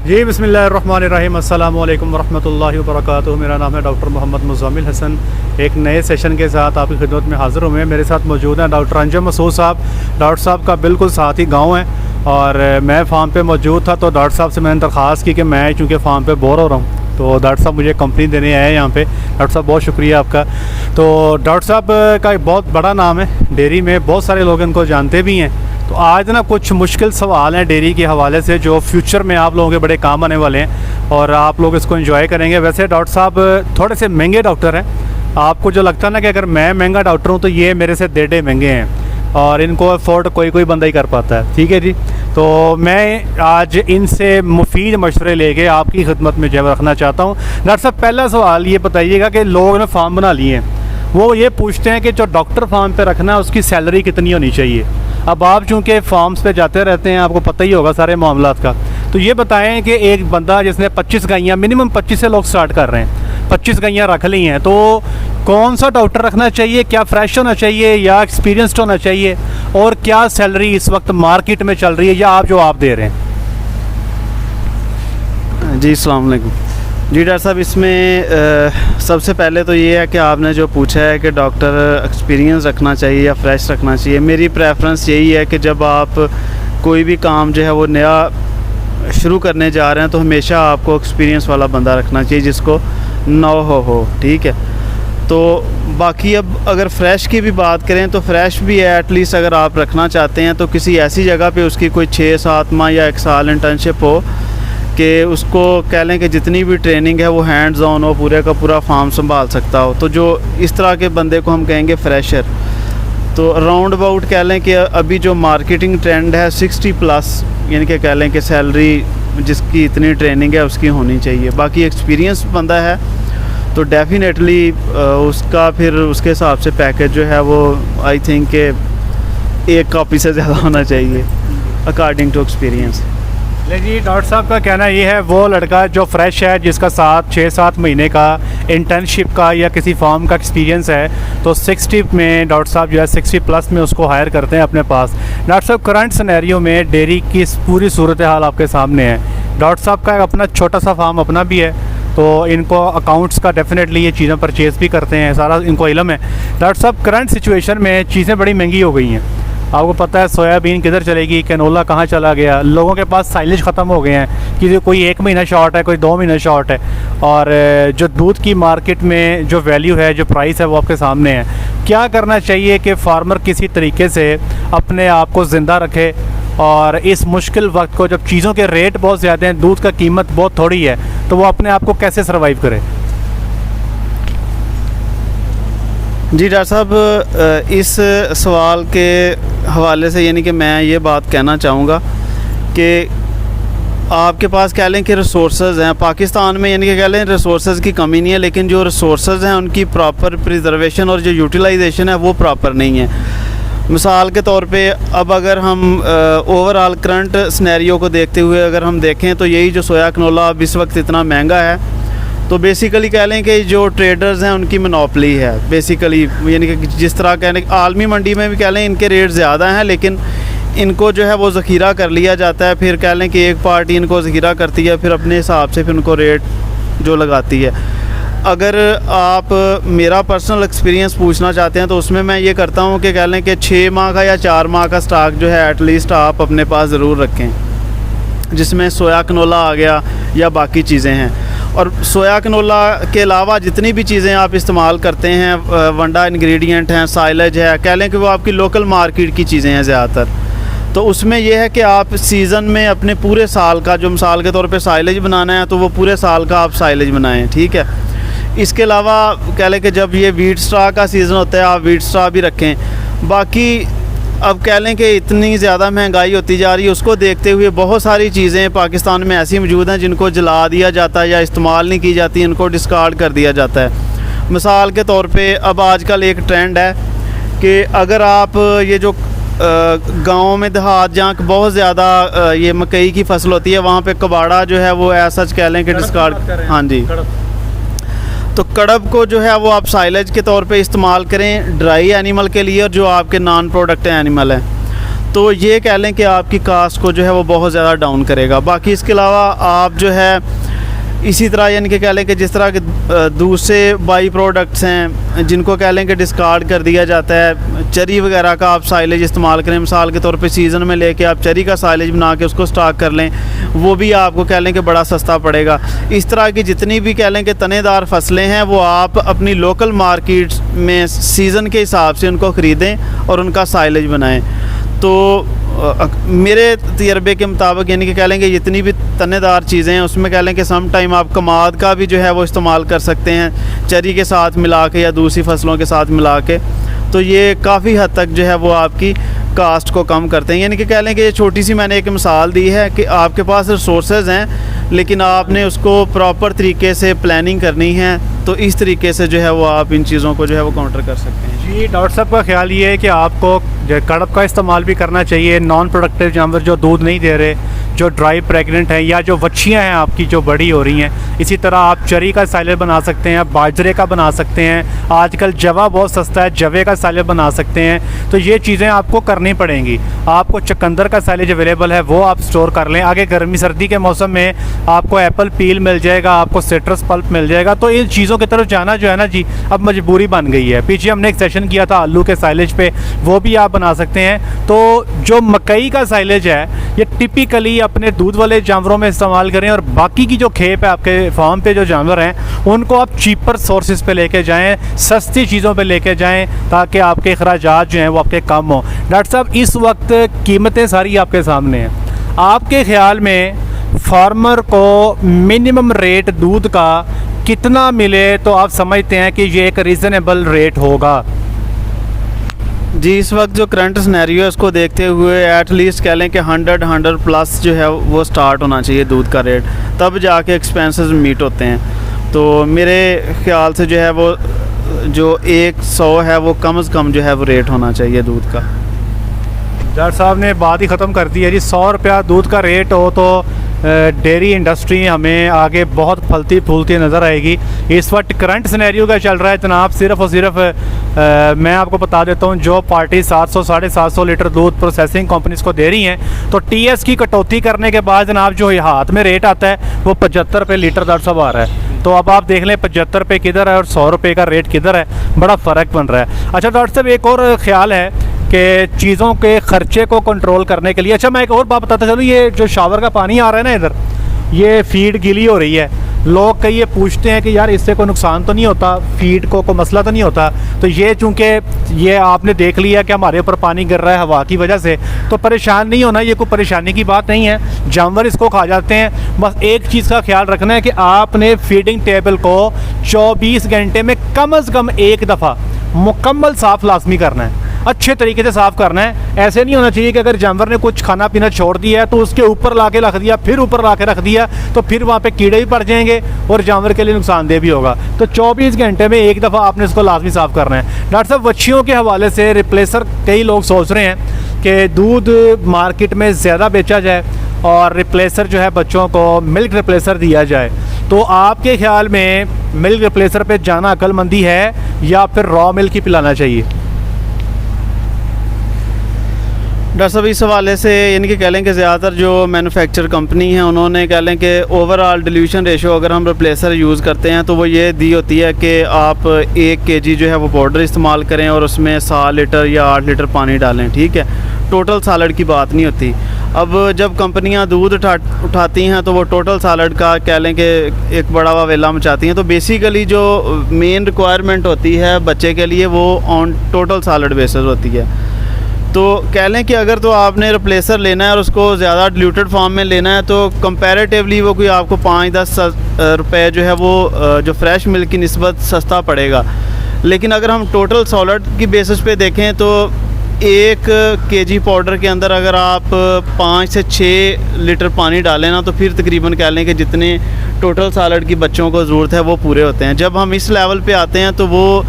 जी बिस्मिल्लाहिर्रहमानिर्रहीम, अस्सलामु अलैकुम वरहमतुल्लाहि वबरकातुहू। मेरा नाम है डॉक्टर मोहम्मद मुज़म्मिल हसन। एक नए सेशन के साथ आपकी खिदमत में हाज़िर हुए हैं। मेरे साथ मौजूद हैं डॉक्टर अंजुम मसूद साहब। डॉक्टर साहब का बिल्कुल साथ ही गांव है और मैं फार्म पे मौजूद था, तो डॉक्टर साहब से मैंने दरख्वास्त की कि मैं चूँकि फार्म पे बोर हो रहा हूँ, तो डॉक्टर साहब मुझे कंपनी देने आए हैं यहाँ पे। डॉक्टर साहब बहुत शुक्रिया आपका। तो डॉक्टर साहब का एक बहुत बड़ा नाम है डेयरी में, बहुत सारे लोग इनको जानते भी हैं। तो आज ना कुछ मुश्किल सवाल हैं डेयरी के हवाले से जो फ्यूचर में आप लोगों के बड़े काम आने वाले हैं और आप लोग इसको एंजॉय करेंगे। वैसे डॉक्टर साहब थोड़े से महंगे डॉक्टर हैं। आपको जो लगता है ना कि अगर मैं महंगा डॉक्टर हूँ तो ये मेरे से डेढ़े महंगे हैं और इनको अफोर्ड कोई बंदा ही कर पाता है। ठीक है जी। तो मैं आज इनसे मुफीद मशवरे लेके आपकी खिदमत में जो रखना चाहता हूँ। डॉक्टर साहब, पहला सवाल ये बताइएगा कि लोग ने फार्म बना लिए हैं, वो ये पूछते हैं कि जो डॉक्टर फार्म पे रखना है उसकी सैलरी कितनी होनी चाहिए। अब आप चूँकि फार्म्स पे जाते रहते हैं, आपको पता ही होगा सारे मामलात का, तो ये बताएं कि एक बंदा जिसने 25 गाइयाँ, मिनिमम 25 से लोग स्टार्ट कर रहे हैं, 25 गाइयाँ रख ली हैं, तो कौन सा डॉक्टर रखना चाहिए? क्या फ्रेश होना चाहिए या एक्सपीरियंस्ड होना चाहिए? और क्या सैलरी इस वक्त मार्केट में चल रही है या आप जो आप दे रहे हैं? जी अस्सलाम वालेकुम। जी डॉक्टर साहब, इसमें सबसे पहले तो ये है कि आपने जो पूछा है कि डॉक्टर एक्सपीरियंस रखना चाहिए या फ्रेश रखना चाहिए, मेरी प्रेफरेंस यही है कि जब आप कोई भी काम जो है वो नया शुरू करने जा रहे हैं तो हमेशा आपको एक्सपीरियंस वाला बंदा रखना चाहिए जिसको नो हो। ठीक है। तो बाकी अब अगर फ़्रेश की भी बात करें तो फ़्रेश भी है, एटलीस्ट अगर आप रखना चाहते हैं तो किसी ऐसी जगह पे उसकी कोई 6-7 माह या 1 साल इंटर्नशिप हो कि उसको कह लें कि जितनी भी ट्रेनिंग है वो हैंड्स ऑन हो, पूरे का पूरा फार्म संभाल सकता हो, तो जो इस तरह के बंदे को हम कहेंगे फ्रेशर। तो राउंड अबाउट कह लें कि अभी जो मार्केटिंग ट्रेंड है 60+, यानी कि कह लें कि सैलरी जिसकी इतनी ट्रेनिंग है उसकी होनी चाहिए। बाकी एक्सपीरियंस बंदा है तो डेफिनेटली उसका फिर उसके हिसाब से पैकेज जो है वो आई थिंक के 1 कॉपी से ज़्यादा होना चाहिए अकॉर्डिंग टू एक्सपीरियंस। जी, डॉक्टर साहब का कहना ये है वो लड़का जो फ्रेश है, जिसका 6-7 महीने का इंटर्नशिप का या किसी फॉर्म का एक्सपीरियंस है, तो 60 में डॉक्टर साहब जो है 60+ में उसको हायर करते हैं अपने पास। डॉक्टर साहब, करंट सिनेरियो में डेयरी की पूरी सूरत हाल आपके सामने है। डॉक्टर साहब का अपना छोटा सा फार्म अपना भी है, तो इनको अकाउंट्स का डेफिनेटली ये चीज़ें परचेज़ भी करते हैं, सारा इनको इल्म है। डॉक्टर साहब, करंट सिचुएशन में चीज़ें बड़ी महंगी हो गई हैं। आपको पता है सोयाबीन किधर चलेगी, कैनोला कहाँ चला गया, लोगों के पास साइलेज ख़त्म हो गए हैं कि कोई 1 महीना शॉर्ट है, कोई 2 महीना शॉर्ट है, और जो दूध की मार्केट में जो वैल्यू है, जो प्राइस है, वो आपके सामने है। क्या करना चाहिए कि फार्मर किसी तरीके से अपने आप को ज़िंदा रखे और इस मुश्किल वक्त को, जब चीज़ों के रेट बहुत ज़्यादा हैं, दूध का कीमत बहुत थोड़ी है, तो वो अपने आप को कैसे सर्वाइव करे? जी डॉक्टर साहब, इस सवाल के हवाले से यानी कि मैं ये बात कहना चाहूँगा कि आपके पास कह लें कि रिसोर्सेज हैं पाकिस्तान में, यानी कि कह लें रिसोर्सेज की कमी नहीं है, लेकिन जो रिसोर्सेज हैं उनकी प्रॉपर प्रिजर्वेशन और जो यूटिलाइजेशन है वो प्रॉपर नहीं है। मिसाल के तौर पे अब अगर हम ओवरऑल करंट सिनेरियो को देखते हुए अगर हम देखें तो यही जो सोया कनोला अब इस वक्त इतना महंगा है, तो बेसिकली कह लें कि जो ट्रेडर्स हैं उनकी मोनोपोली है बेसिकली, यानी कि जिस तरह कहने आलमी मंडी में भी कह लें इनके रेट ज़्यादा हैं, लेकिन इनको जो है वो ज़ख़ीरा कर लिया जाता है। फिर कह लें कि एक पार्टी इनको ज़ख़ीरा करती है, फिर अपने हिसाब से फिर उनको रेट जो लगाती है। अगर आप मेरा पर्सनल एक्सपीरियंस पूछना चाहते हैं तो उसमें मैं ये करता हूँ कि कह लें कि 6 माह का या 4 माह का स्टॉक जो है एटलीस्ट आप अपने पास ज़रूर रखें, जिसमें सोया कनोला आ गया या बाकी चीज़ें हैं। और सोया कनोला के अलावा जितनी भी चीज़ें आप इस्तेमाल करते हैं, वंडा इंग्रेडिएंट हैं, साइलेज है, कह लें कि वो आपकी लोकल मार्केट की चीज़ें हैं ज़्यादातर, तो उसमें यह है कि आप सीज़न में अपने पूरे साल का, जो मिसाल के तौर पे साइलेज बनाना है तो वो पूरे साल का आप साइलेज बनाएं। ठीक है। इसके अलावा कह लें कि जब ये वीट स्ट्रा का सीज़न होता है आप वीट स्ट्रा भी रखें। बाकी अब कह लें कि इतनी ज़्यादा महंगाई होती जा रही है, उसको देखते हुए बहुत सारी चीज़ें पाकिस्तान में ऐसी मौजूद हैं जिनको जला दिया जाता है या इस्तेमाल नहीं की जाती, इनको डिस्कार्ड कर दिया जाता है। मिसाल के तौर पे अब आजकल एक ट्रेंड है कि अगर आप ये जो गाँव में देहात जहाँ बहुत ज़्यादा ये मकई की फसल होती है, वहाँ पे कबाड़ा जो है वो ऐसा कह लें कि डिस्कार्ड, हाँ जी, तो कड़ब को जो है वो आप साइलेज के तौर पे इस्तेमाल करें ड्राई एनिमल के लिए, और जो आपके नॉन प्रोडक्ट एनिमल हैं तो ये कह लें कि आपकी कास्ट को जो है वो बहुत ज़्यादा डाउन करेगा। बाकी इसके अलावा आप जो है इसी तरह यानी कि कह लें कि जिस तरह के दूसरे बाई प्रोडक्ट्स हैं जिनको कह लें कि डिस्कार्ड कर दिया जाता है, चरी वगैरह का आप साइलेज इस्तेमाल करें, मिसाल के तौर पे सीज़न में लेके आप चरी का साइलेज बना के उसको स्टॉक कर लें, वो भी आपको कह लें कि बड़ा सस्ता पड़ेगा। इस तरह की जितनी भी कह लें कि तनेदार फसलें हैं वो आप अपनी लोकल मार्केट में सीज़न के हिसाब से उनको ख़रीदें और उनका साइलेज बनाएँ। तो मेरे तजर्बे के मुताबिक यानी कि कह लें कि जितनी भी तनेदार चीज़ें हैं उसमें कह लें कि सम टाइम आप कमाद का भी जो है वो इस्तेमाल कर सकते हैं चरी के साथ मिला के या दूसरी फसलों के साथ मिला के। तो ये काफ़ी हद तक जो है वो आपकी कास्ट को कम करते हैं। यानी कि कह लें कि ये छोटी सी मैंने एक मिसाल दी है कि आपके पास रिसोर्सेज हैं लेकिन आपने उसको प्रॉपर तरीके से प्लानिंग करनी है, तो इस तरीके से जो है वो आप इन चीज़ों को जो है वो काउंटर कर सकते हैं। जी, डॉक्टर साहब का ख्याल ये है कि आपको जो कड़प का इस्तेमाल भी करना चाहिए। नॉन प्रोडक्टिव जानवर जो दूध नहीं दे रहे, जो ड्राई प्रेग्नेंट हैं या जो बच्चियाँ हैं आपकी जो बड़ी हो रही हैं, इसी तरह आप चरी का साइलेज बना सकते हैं, बाजरे का बना सकते हैं। आजकल जवा बहुत सस्ता है, जवे का साइलेज बना सकते हैं। तो ये चीज़ें आपको करनी पड़ेंगी। आपको चुकंदर का साइलेज अवेलेबल है, वो आप स्टोर कर लें। आगे गर्मी सर्दी के मौसम में आपको एप्पल पील मिल जाएगा, आपको सिट्रस पल्प मिल जाएगा। तो इन चीज़ों की तरफ जाना जो है ना जी अब मजबूरी बन गई है। पीछे हमने एक सेशन किया था आलू के साइलेज पे, वो भी आप बना सकते हैं। तो जो मकई का साइलेज है ये टिपिकली अपने दूध वाले जानवरों में इस्तेमाल करें, और बाकी की जो खेप है आपके फार्म पे जो जानवर हैं उनको आप चीपर सोर्सेज पे लेके जाएं, सस्ती चीज़ों पे लेके जाएं, ताकि आपके अखराजात जो हैं वो आपके कम हो। डॉक्टर साहब इस वक्त कीमतें सारी आपके सामने हैं, आपके ख्याल में फार्मर को मिनिमम रेट दूध का कितना मिले तो आप समझते हैं कि ये एक रीज़नेबल रेट होगा? जी, इस वक्त जो करंट सिनेरियो है उसको देखते हुए एटलीस्ट कह लें कि 100 प्लस जो है वो स्टार्ट होना चाहिए दूध का रेट, तब जाके एक्सपेंसेस मीट होते हैं। तो मेरे ख्याल से जो है वो जो 100 है वो कम से कम जो है वो रेट होना चाहिए दूध का। डॉक्टर साहब ने बात ही ख़त्म कर दी है जी। 100 रुपया दूध का रेट हो तो डेयरी इंडस्ट्री हमें आगे बहुत फलती फूलती नज़र आएगी। इस वक्त करंट सिनेरियो का चल रहा है जनाब, सिर्फ़ और सिर्फ मैं आपको बता देता हूँ, जो पार्टी 700 साढ़े 700 लीटर दूध प्रोसेसिंग कंपनीज़ को दे रही हैं, तो टीएस की कटौती करने के बाद जनाब जो हाथ में रेट आता है वो 75 रुपये लीटर डॉक्टर साहब आ रहा है। तो अब आप देख लें 75 रुपये किधर है और 100 रुपये का रेट किधर है, बड़ा फ़र्क बन रहा है। अच्छा डॉक्टर साहब एक और ख़्याल है कि चीज़ों के ख़र्चे को कंट्रोल करने के लिए, अच्छा मैं एक और बात बताता चलूँ, ये जो शावर का पानी आ रहा है ना इधर, ये फीड गीली हो रही है। लोग कई ये पूछते हैं कि यार इससे कोई नुकसान तो नहीं होता, फीड को कोई मसला तो नहीं होता? तो ये चूँकि ये आपने देख लिया कि हमारे ऊपर पानी गिर रहा है हवा की वजह से, तो परेशान नहीं होना, ये कोई परेशानी की बात नहीं है। जानवर इसको खा जाते हैं। बस एक चीज़ का ख्याल रखना है कि आपने फीडिंग टेबल को 24 घंटे में कम से कम एक दफ़ा मुकम्मल साफ़ लाजमी करना है, अच्छे तरीके से साफ़ करना है। ऐसे नहीं होना चाहिए कि अगर जानवर ने कुछ खाना पीना छोड़ दिया है तो उसके ऊपर ला के रख दिया, फिर ऊपर ला के रख दिया, तो फिर वहाँ पे कीड़े भी पड़ जाएंगे और जानवर के लिए नुकसानदेह भी होगा। तो 24 घंटे में एक दफ़ा आपने इसको लाजमी साफ़ करना है। डॉक्टर साहब बच्चियों के हवाले से रिप्लेसर, कई लोग सोच रहे हैं कि दूध मार्केट में ज़्यादा बेचा जाए और रिप्लेसर जो है बच्चों को मिल्क रिप्लेसर दिया जाए, तो आपके ख्याल में मिल्क रिप्लेसर पे जाना अक्लमंदी है या फिर रॉ मिल्क ही पिलाना चाहिए? डॉक्टर साहब इस हवाले से यानी कि कह लें कि ज़्यादातर जो मैन्युफैक्चर कंपनी हैं उन्होंने कह लें कि ओवरऑल डिल्यूशन रेशो अगर हम रिप्लेसर यूज़ करते हैं तो वो ये दी होती है कि आप 1 kg जो है वो पाउडर इस्तेमाल करें और उसमें 7 लीटर या 8 लीटर पानी डालें, ठीक है। टोटल सैलड की बात नहीं होती। अब जब कंपनियां दूध उठाती हैं तो वो टोटल सैलड का कह लें कि एक बड़ा वावेला मचाती हैं। तो बेसिकली जो मेन रिक्वायरमेंट होती है बच्चे के लिए वो ऑन टोटल सैलड बेसिस होती है। तो कह लें कि अगर तो आपने रिप्लेसर लेना है और उसको ज़्यादा डिल्यूटेड फॉर्म में लेना है तो कंपैरेटिवली वो कोई आपको 5-10 रुपये जो है वो जो फ्रेश मिल्क की निस्बत सस्ता पड़ेगा। लेकिन अगर हम टोटल सॉलिड की बेसिस पे देखें तो 1 kg पाउडर के अंदर अगर आप 5 से 6 लीटर पानी डालें ना तो फिर तकरीबन कह लें कि जितने टोटल सैलड की बच्चों को ज़रूरत है वो पूरे होते हैं। जब हम इस लेवल पे आते हैं तो वो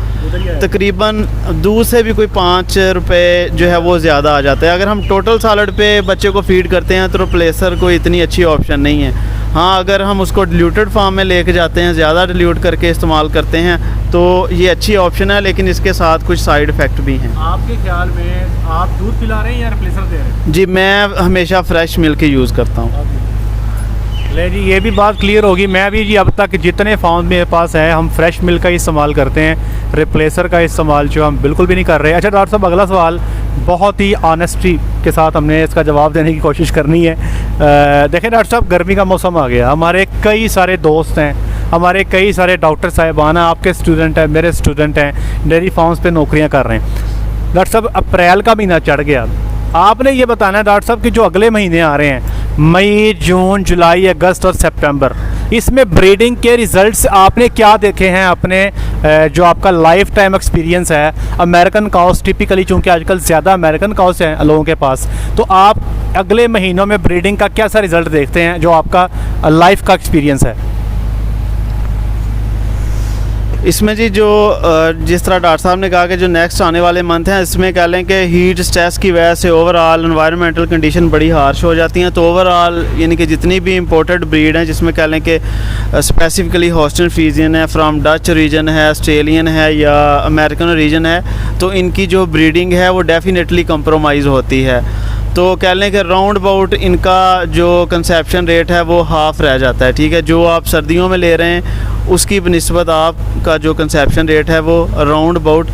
तकरीबन दूध से भी कोई 5 रुपये जो है वो ज़्यादा आ जाता है। अगर हम टोटल सैलड पे बच्चे को फीड करते हैं तो रिप्लेसर कोई इतनी अच्छी ऑप्शन नहीं है। हाँ, अगर हम उसको डिल्यूटेड फॉर्म में लेके जाते हैं, ज़्यादा डिल्यूट करके इस्तेमाल करते हैं तो ये अच्छी ऑप्शन है, लेकिन इसके साथ कुछ साइड इफ़ेक्ट भी हैं। आपके ख्याल में आप दूध पिला रहे हैं या रिप्लेसर दे रहे हैं? जी, मैं हमेशा फ्रेश मिल्क यूज़ करता हूँ। ले जी, ये भी बात क्लियर होगी। मैं भी जी अब तक जितने फार्म मेरे पास है हम फ्रेश मिल्क का इस्तेमाल करते हैं, रिप्लेसर का इस्तेमाल जो हम बिल्कुल भी नहीं कर रहे। अच्छा डॉक्टर साहब, अगला सवाल बहुत ही ऑनेस्टी के साथ हमने इसका जवाब देने की कोशिश करनी है। देखें डॉक्टर साहब, गर्मी का मौसम आ गया, हमारे कई सारे दोस्त हैं, हमारे कई सारे डॉक्टर साहिबान हैं, आपके स्टूडेंट हैं, मेरे स्टूडेंट हैं, डेयरी फार्म्स पे नौकरियां कर रहे हैं। डॉक्टर साहब, अप्रैल का महीना चढ़ गया, आपने ये बताना है डॉक्टर साहब कि जो अगले महीने आ रहे हैं, मई, जून, जुलाई, अगस्त और सितंबर, इसमें ब्रीडिंग के रिज़ल्ट्स आपने क्या देखे हैं अपने जो आपका लाइफ टाइम एक्सपीरियंस है? अमेरिकन काउस टिपिकली, चूँकि आजकल ज़्यादा अमेरिकन काउस हैं लोगों के पास, तो आप अगले महीनों में ब्रीडिंग का कैसा रिज़ल्ट देखते हैं जो आपका लाइफ का एक्सपीरियंस है? इसमें जी जो जिस तरह डॉक्टर साहब ने कहा कि जो नेक्स्ट आने वाले मंथ हैं, इसमें कह लें कि हीट स्ट्रेस की वजह से ओवरऑल एनवायरनमेंटल कंडीशन बड़ी हार्श हो जाती हैं। तो ओवरऑल यानी कि जितनी भी इंपोर्टेड ब्रीड हैं, जिसमें कह लें कि स्पेसिफिकली हॉस्टन फ्रीजियन है, फ्राम डच रीजन है, ऑस्ट्रेलियन है या अमेरिकन रीजन है, तो इनकी जो ब्रीडिंग है वो डेफिनेटली कंप्रोमाइज़ होती है। तो कह लें कि राउंड अबाउट इनका जो कंसेप्शन रेट है वो हाफ़ रह जाता है। ठीक है, जो आप सर्दियों में ले रहे हैं उसकी बनिस्बत आपका जो कंसेप्शन रेट है वो राउंड अबाउट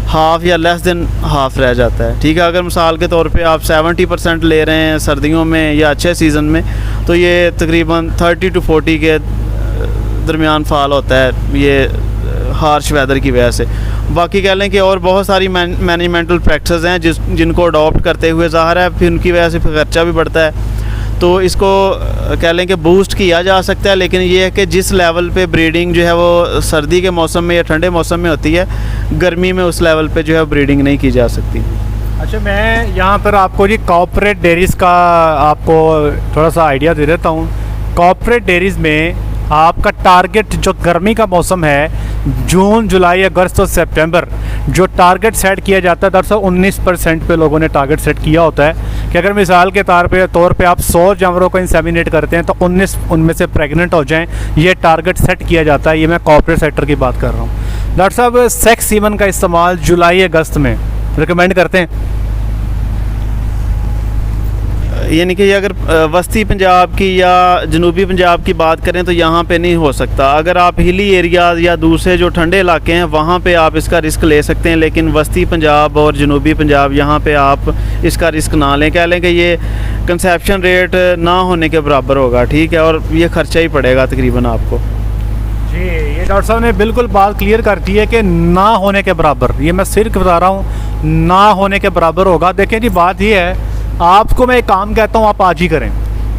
हाफ़ या लेस देन हाफ़ रह जाता है। ठीक है, अगर मिसाल के तौर पे आप 70% ले रहे हैं सर्दियों में या अच्छे सीज़न में, तो ये तकरीबन 30 to 40 के दरमियान फाल होता है ये हार्श वेदर की वजह से। बाकी कह लें कि और बहुत सारी मैनेजमेंटल प्रैक्टिस हैं जिनको अडॉप्ट करते हुए ज़ाहिर है फिर उनकी वजह से फिर खर्चा भी बढ़ता है। तो इसको कह लें कि बूस्ट किया जा सकता है, लेकिन ये है कि जिस लेवल पे ब्रीडिंग जो है वो सर्दी के मौसम में या ठंडे मौसम में होती है, गर्मी में उस लेवल पे जो है ब्रीडिंग नहीं की जा सकती। अच्छा, मैं यहाँ पर आपको जी कॉर्पोरेट डेयरीज़ का आपको थोड़ा सा आइडिया दे देता हूँ। कॉर्पोरेट डेयरीज़ में आपका टारगेट जो गर्मी का मौसम है, जून, जुलाई, अगस्त और सितंबर, जो टारगेट सेट किया जाता है दरअसल 19% पे लोगों ने टारगेट सेट किया होता है कि अगर मिसाल के तौर पे आप 100 जानवरों को इंसेमिनेट करते हैं तो 19 उनमें से प्रेग्नेंट हो जाएं, ये टारगेट सेट किया जाता है। ये मैं कॉर्पोरेट सेक्टर की बात कर रहा हूँ। डॉक्टर साहब, सेक्स सीमन का इस्तेमाल जुलाई अगस्त में रिकमेंड करते हैं? यानी कि अगर वस्ती पंजाब की या जनूबी पंजाब की बात करें तो यहाँ पे नहीं हो सकता। अगर आप हिली एरियाज़ या दूसरे जो ठंडे इलाके हैं वहाँ पे आप इसका रिस्क ले सकते हैं, लेकिन वस्ती पंजाब और जनूबी पंजाब यहाँ पे आप इसका रिस्क ना लें। कह लें कि ये कंसेप्शन रेट ना होने के बराबर होगा। ठीक है, और ये ख़र्चा ही पड़ेगा तकरीबन आपको। जी, ये डॉक्टर साहब ने बिल्कुल बात क्लियर कर दी है कि ना होने के बराबर, ये मैं सिर्फ बता रहा हूँ, ना होने के बराबर होगा। देखें जी, बात ये है, आपको मैं एक काम कहता हूँ, आप आज ही करें।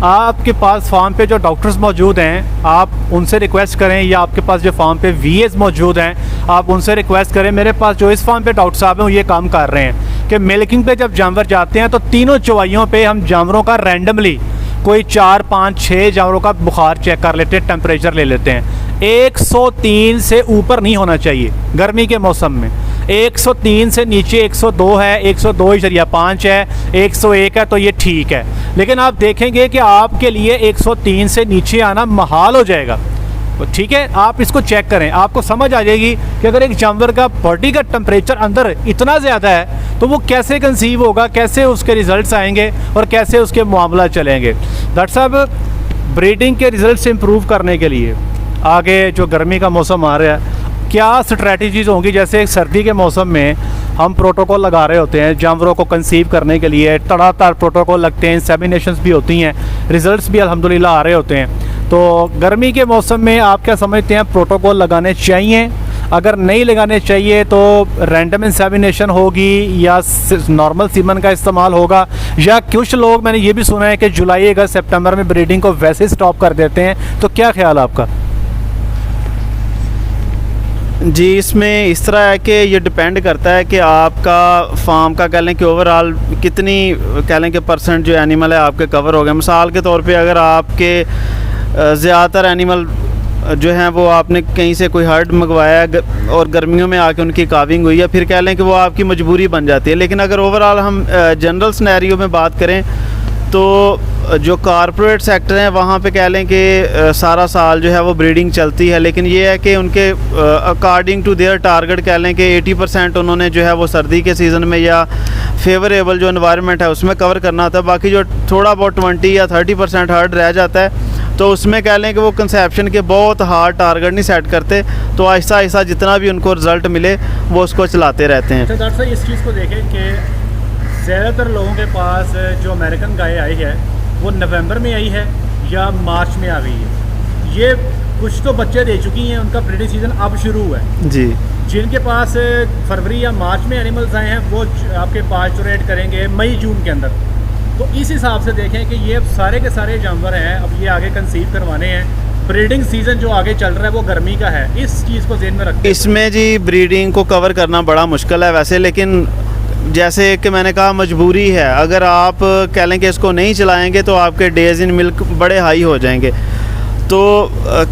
आपके पास फार्म पे जो डॉक्टर्स मौजूद हैं, आप उनसे रिक्वेस्ट करें, या आपके पास जो फार्म पे वीएस मौजूद हैं, आप उनसे रिक्वेस्ट करें। मेरे पास जो इस फार्म पे डॉक्टर साहब हैं वो ये काम कर रहे हैं कि मिल्किंग पे जब जानवर जाते हैं तो तीनों चौवाइयों पे हम जानवरों का रैंडमली कोई 4, 5, 6 जानवरों का बुखार चेक कर लेते हैं, टेम्परेचर ले लेते हैं। 103 से ऊपर नहीं होना चाहिए गर्मी के मौसम में। 103 से नीचे 102 है, 102.5 है, 101 है, तो ये ठीक है। लेकिन आप देखेंगे कि आपके लिए 103 से नीचे आना महाल हो जाएगा। तो ठीक है, आप इसको चेक करें, आपको समझ आ जाएगी कि अगर एक जानवर का बॉडी का टेम्परेचर अंदर इतना ज़्यादा है तो वो कैसे कंसीव होगा, कैसे उसके रिज़ल्ट्स आएंगे और कैसे उसके मामला चलेंगे। डॉक्टर साहब, ब्रीडिंग के रिज़ल्ट्स इम्प्रूव करने के लिए आगे जो गर्मी का मौसम आ रहा है, क्या स्ट्रैटेजीज़ होंगी? जैसे सर्दी के मौसम में हम प्रोटोकॉल लगा रहे होते हैं जानवरों को कंसीव करने के लिए, तड़ाताड़ प्रोटोकॉल लगते हैं, इंसेमिनेशंस भी होती हैं, रिज़ल्ट्स भी अल्हम्दुलिल्लाह आ रहे होते हैं। तो गर्मी के मौसम में आप क्या समझते हैं, प्रोटोकॉल लगाने चाहिए? अगर नहीं लगाने चाहिए तो रैंडम इंसेमिनेशन होगी या नॉर्मल सीमन का इस्तेमाल होगा, या कुछ लोग मैंने ये भी सुना है कि जुलाई, अगस्त, सितंबर में ब्रीडिंग को वैसे स्टॉप कर देते हैं। तो क्या ख्याल है आपका? जी, इसमें इस तरह है कि ये डिपेंड करता है कि आपका फार्म का कह लें कि ओवरऑल कितनी कह लें कि परसेंट जो एनिमल है आपके कवर हो गए। मिसाल के तौर पे अगर आपके ज़्यादातर एनिमल जो हैं वो आपने कहीं से कोई हर्ड मंगवाया और गर्मियों में आके उनकी काविंग हुई, या फिर कह लें कि वो आपकी मजबूरी बन जाती है। लेकिन अगर ओवरऑल हम जनरल सिनेरियो में बात करें तो जो कॉरपोरेट सेक्टर हैं वहाँ पे कह लें कि सारा साल जो है वो ब्रीडिंग चलती है, लेकिन ये है कि उनके अकॉर्डिंग टू देयर टारगेट कह लें कि 80% उन्होंने जो है वो सर्दी के सीज़न में या फेवरेबल जो एनवायरनमेंट है उसमें कवर करना होता है। बाकी जो थोड़ा बहुत 20 या 30% हर्ड रह जाता है तो उसमें कह लें कि वो कंसेप्शन के बहुत हार्ड टारगेट नहीं सेट करते, तो आहिस्ता आहिस्ता जितना भी उनको रिज़ल्ट मिले वो उसको चलाते रहते हैं। अच्छा डॉक्टर साहब, इस चीज़ को देखें कि ज़्यादातर लोगों के पास जो अमेरिकन गाय आई है वो नवंबर में आई है या मार्च में आ गई है। ये कुछ तो बच्चे दे चुकी हैं, उनका ब्रीडिंग सीज़न अब शुरू हुआ है जी। जिनके पास फरवरी या मार्च में एनिमल्स आए हैं वो आपके पास्चुरेट करेंगे मई जून के अंदर। तो इस हिसाब से देखें कि ये सारे के सारे जानवर हैं, अब ये आगे कंसीव करवाने हैं, ब्रीडिंग सीज़न जो आगे चल रहा है वो गर्मी का है, इस चीज़ को ध्यान में रखते हैं। इसमें जी ब्रीडिंग को कवर करना बड़ा मुश्किल है वैसे, लेकिन जैसे कि मैंने कहा मजबूरी है, अगर आप कह लें कि इसको नहीं चलाएंगे तो आपके डेज़ इन मिल्क बड़े हाई हो जाएंगे। तो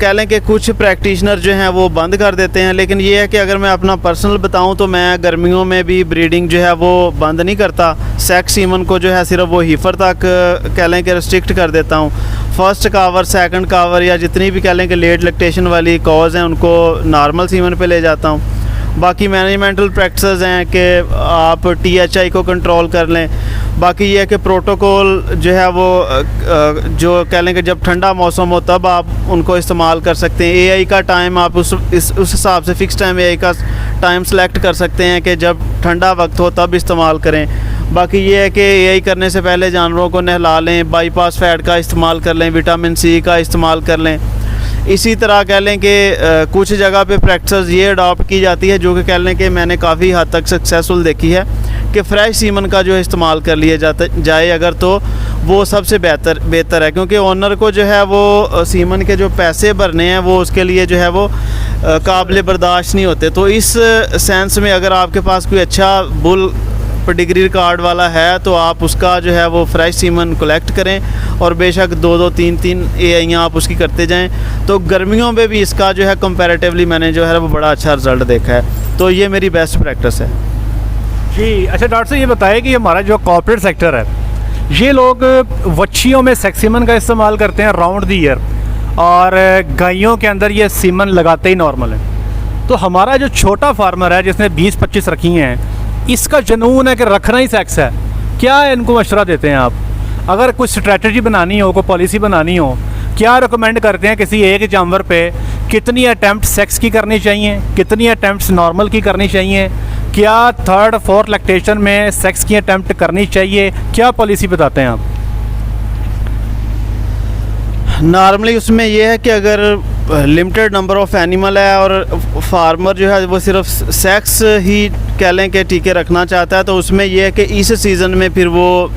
कह लें कि कुछ प्रैक्टिशनर जो हैं वो बंद कर देते हैं, लेकिन ये है कि अगर मैं अपना पर्सनल बताऊं तो मैं गर्मियों में भी ब्रीडिंग जो है वो बंद नहीं करता। सेक्स सीमन को जो है सिर्फ वो हीफर तक कह लें कि रिस्ट्रिक्ट कर देता हूं। फर्स्ट कावर, सेकंड कावर या जितनी भी कह लें कि लेट लैक्टेशन वाली कॉज हैं उनको नॉर्मल सीमन पे ले जाता हूं। बाकी मैनेजमेंटल प्रैक्टिसेस हैं कि आप THI को कंट्रोल कर लें। बाकी ये है कि प्रोटोकॉल जो है वो जो कह लें कि जब ठंडा मौसम हो तब आप उनको इस्तेमाल कर सकते हैं। AI का टाइम आप उस हिसाब से फ़िक्स टाइम AI का टाइम सेलेक्ट कर सकते हैं कि जब ठंडा वक्त हो तब इस्तेमाल करें। बाकी ये है कि AI करने से पहले जानवरों को नहला लें, बाईपास फैट का इस्तेमाल कर लें, विटामिन C का इस्तेमाल कर लें। इसी तरह कह लें कि कुछ जगह पे प्रैक्टिस ये अडॉप्ट की जाती है जो कि कह लें कि मैंने काफ़ी हद तक सक्सेसफुल देखी है कि फ्रेश सीमन का जो इस्तेमाल कर लिया जाए अगर, तो वो सबसे बेहतर है, क्योंकि ओनर को जो है वो सीमन के जो पैसे भरने हैं वो उसके लिए जो है वो काबिल बर्दाश्त नहीं होते। तो इस सेंस में अगर आपके पास कोई अच्छा बुल पेडिग्री रिकॉर्ड वाला है तो आप उसका जो है वो फ्रेश सीमन कलेक्ट करें और बेशक 2-2 3-3 AI आप उसकी करते जाएं। तो गर्मियों में भी इसका जो है कंपैरेटिवली मैंने जो है वो बड़ा अच्छा रिज़ल्ट देखा है, तो ये मेरी बेस्ट प्रैक्टिस है जी। अच्छा डॉक्टर साहब, ये बताएं कि हमारा जो कॉर्पोरेट सेक्टर है ये लोग वच्छियों में सेक्स सीमन का इस्तेमाल करते हैं राउंड द ईयर और गायों के अंदर ये सीमन लगाते ही नॉर्मल है। तो हमारा जो छोटा फार्मर है जिसने 20-25 रखी हैं, इसका जुनून है कि रखना ही सेक्स है, क्या इनको मशवरा देते हैं आप? अगर कुछ स्ट्रेटजी बनानी हो, कोई पॉलिसी बनानी हो, क्या रिकमेंड करते हैं किसी एक जानवर पे कितनी अटैम्प्ट सेक्स की करनी चाहिए, कितनी अटैम्प्ट्स नॉर्मल की करनी चाहिए, क्या 3rd-4th लैक्टेशन में सेक्स की अटैम्प्ट करनी चाहिए, क्या पॉलिसी बताते हैं आप? नॉर्मली उसमें यह है कि अगर लिमिटेड नंबर ऑफ़ एनिमल है और फार्मर जो है वो सिर्फ सेक्स ही कह लें कि टीके रखना चाहता है, तो उसमें यह है कि इस सीज़न में फिर वो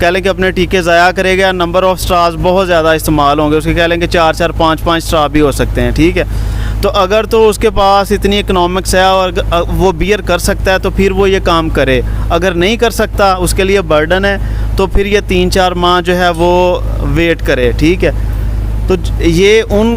कह लें कि अपने टीके ज़ाया करेगा। नंबर ऑफ़ स्ट्रास बहुत ज़्यादा इस्तेमाल होंगे, उसके कह लें कि 4-4 5-5 स्ट्रा भी हो सकते हैं, ठीक है। तो अगर तो उसके पास इतनी इकनॉमिक्स है और वो बियर कर सकता है तो फिर वो ये काम करे। अगर नहीं कर सकता, उसके लिए बर्डन है, तो फिर ये 3-4 माह जो है वो वेट करे, ठीक है। तो ये उन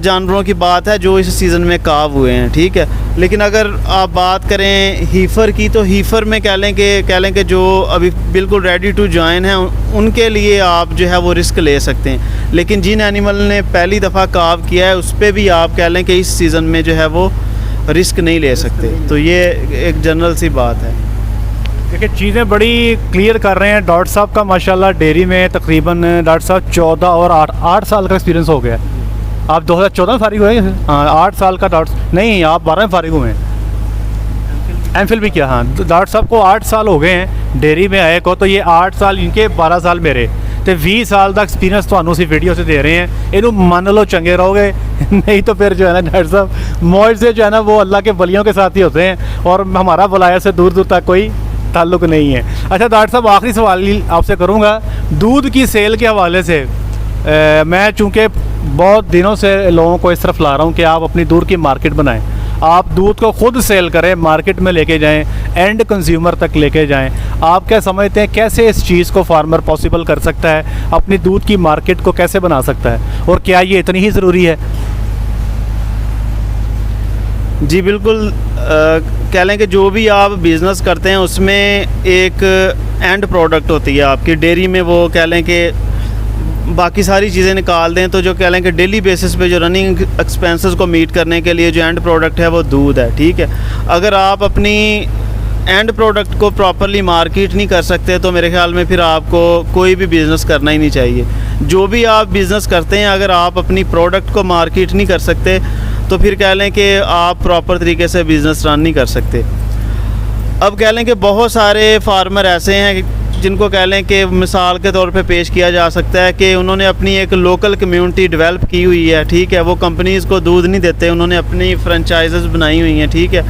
जानवरों की बात है जो इस सीज़न में काव हुए हैं, ठीक है। लेकिन अगर आप बात करें हीफ़र की, तो हीफ़र में कह लें कि जो अभी बिल्कुल रेडी टू जॉइन हैं उनके लिए आप जो है वो रिस्क ले सकते हैं। लेकिन जिन एनिमल ने पहली दफ़ा काव किया है उस पर भी आप कह लें कि इस सीज़न में जो है वो रिस्क नहीं ले सकते। तो ये एक जनरल सी बात है। देखिए चीज़ें बड़ी क्लियर कर रहे हैं डॉक्टर साहब का, माशाल्लाह। डेयरी में तकरीबन डॉक्टर साहब 14 और 8 साल का एक्सपीरियंस हो गया। आप 2014 में फारिग हुए? हाँ, 8 साल का डॉक्टर नहीं, आप 12 में फारिग हुए हैं, एमफिल भी किया। हाँ, तो डॉक्टर साहब को 8 साल हो गए हैं डेयरी में आए को, तो ये 8 साल इनके 12 साल मेरे, तो 20 साल का एक्सपीरियंस तो उसी वीडियो से दे रहे हैं। इन्हों मान लो चंगे रहोगे नहीं तो फिर जो है ना डॉक्टर साहब मौज से जो है ना वो अल्लाह के वलियों के साथ ही होते हैं और हमारा वलाया से दूर दूर तक कोई ताल्लुक़ नहीं है। अच्छा डॉक्टर साहब, आखिरी सवाल आपसे करूँगा दूध की सेल के हवाले से। मैं चूँकि बहुत दिनों से लोगों को इस तरफ ला रहा हूँ कि आप अपनी दूध की मार्केट बनाएं, आप दूध को खुद सेल करें, मार्केट में लेके जाएं, एंड कंज्यूमर तक लेके जाएं। आप क्या समझते हैं कैसे इस चीज़ को फार्मर पॉसिबल कर सकता है, अपनी दूध की मार्केट को कैसे बना सकता है, और क्या ये इतनी ही ज़रूरी है? जी बिल्कुल, कह लें कि जो भी आप बिज़नेस करते हैं उसमें एक एंड प्रोडक्ट होती है आपकी डेयरी में, वो कह लें कि बाकी सारी चीज़ें निकाल दें तो जो कह लें कि डेली बेसिस पे जो रनिंग एक्सपेंसेस को मीट करने के लिए जो एंड प्रोडक्ट है वो दूध है, ठीक है। अगर आप अपनी एंड प्रोडक्ट को प्रॉपरली मार्केट नहीं कर सकते तो मेरे ख्याल में फिर आपको कोई भी बिज़नेस करना ही नहीं चाहिए। जो भी आप बिज़नेस करते हैं, अगर आप अपनी प्रोडक्ट को मार्केट नहीं कर सकते तो फिर कह लें कि आप प्रॉपर तरीके से बिज़नेस रन नहीं कर सकते। अब कह लें कि बहुत सारे फार्मर ऐसे हैं जिनको कह लें कि मिसाल के तौर पे पेश किया जा सकता है कि उन्होंने अपनी एक लोकल कम्युनिटी डेवलप की हुई है, ठीक है। वो कंपनीज़ को दूध नहीं देते, उन्होंने अपनी फ्रेंचाइजेस बनाई हुई हैं, ठीक है।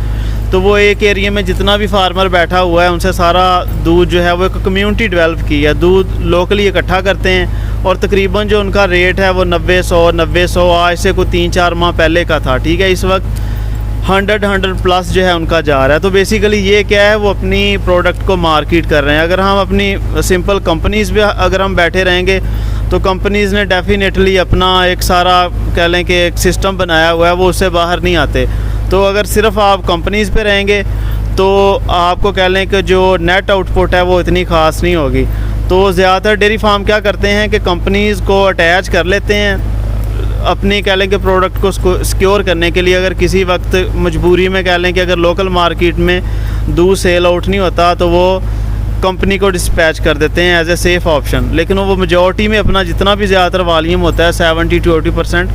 तो वो एक एरिया में जितना भी फार्मर बैठा हुआ है उनसे सारा दूध जो है वो एक कम्युनिटी डेवलप की है, दूध लोकली इकट्ठा करते हैं और तकरीबन जो उनका रेट है वो 90-100 आज से कोई 3-4 माह पहले का था, ठीक है। इस वक्त 100 प्लस जो है उनका जा रहा है। तो बेसिकली ये क्या है, वो अपनी प्रोडक्ट को मार्केट कर रहे हैं। अगर हम अपनी सिंपल कंपनीज़ में अगर हम बैठे रहेंगे तो कंपनीज़ ने डेफिनेटली अपना एक सारा कह लें कि एक सिस्टम बनाया हुआ है, वो उससे बाहर नहीं आते। तो अगर सिर्फ आप कंपनीज़ पे रहेंगे तो आपको कह लें कि जो नेट आउटपुट है वो इतनी ख़ास नहीं होगी। तो ज़्यादातर डेयरी फार्म क्या करते हैं कि कंपनीज़ को अटैच कर लेते हैं अपनी कह लें कि प्रोडक्ट को सिक्योर करने के लिए। अगर किसी वक्त मजबूरी में कह लें कि अगर लोकल मार्केट में दूध सेल आउट नहीं होता तो वो कंपनी को डिस्पैच कर देते हैं एज ए सेफ़ ऑप्शन। लेकिन वो मेजॉरिटी में अपना जितना भी ज़्यादातर वॉल्यूम होता है 70-80%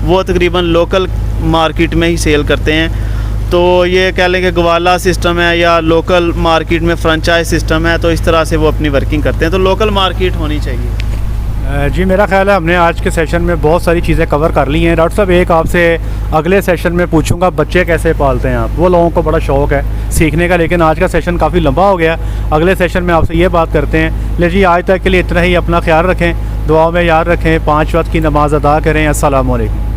वो तकरीबन लोकल मार्केट में ही सेल करते हैं। तो ये कह लें कि गवाला सिस्टम है या लोकल मार्केट में फ्रेंचाइज सिस्टम है, तो इस तरह से वो अपनी वर्किंग करते हैं। तो लोकल मार्केट होनी चाहिए। जी मेरा ख्याल है हमने आज के सेशन में बहुत सारी चीज़ें कवर कर ली हैं। डॉक्टर साहब एक आपसे अगले सेशन में पूछूंगा बच्चे कैसे पालते हैं आप, वो लोगों को बड़ा शौक़ है सीखने का, लेकिन आज का सेशन काफ़ी लंबा हो गया। अगले सेशन में आपसे ये बात करते हैं। ले जी आज तक के लिए इतना ही, अपना ख्याल रखें, दुआ में याद रखें, 5 वक्त की नमाज़ अदा करें। अस्सलाम वालेकुम।